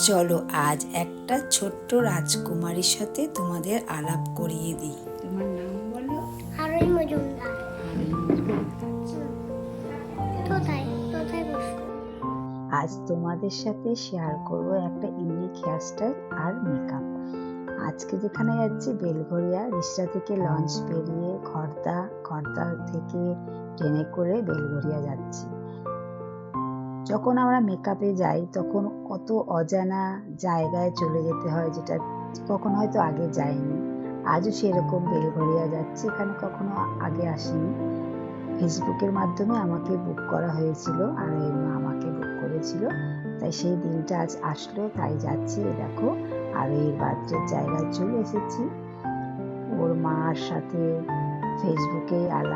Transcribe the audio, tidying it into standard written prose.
চলো আজ একটা ছোট্ট রাজকুমারীর সাথে তোমাদের আলাপ করিয়ে দিই। তোমার নাম বলো। আরোই মজুমদার। কোথায় কোথায় বসবো? আজ তোমাদের সাথে শেয়ার করব একটা ইউনিক হেয়ারস্টাইল আর মেকআপ। আজকে যেখানে যাচ্ছি বেলঘরিয়া, রিষড়া থেকে লঞ্চ বেরিয়ে খড়দা থেকে ট্রেনে করে বেলঘরিয়া যাচ্ছি। যখন আমরা মেকআপে যাই তখন কত অজানা জায়গায় চলে যেতে হয়, যেটা কখনো হয়তো আগে যাইনি। আজও সেরকম বেলঘরিয়া যাচ্ছি, এখানে কখনো আগে আসিনি। ফেসবুকের মাধ্যমে আমাকে বুক করা হয়েছিল আর এর মা আমাকে বুক করেছিল, তাই সেই দিনটা আজ আসলো, তাই যাচ্ছি। এ দেখো আর এর বার্থডের জায়গায় চলে এসেছি। ওর মার সাথে ফেসবুকে আলাপ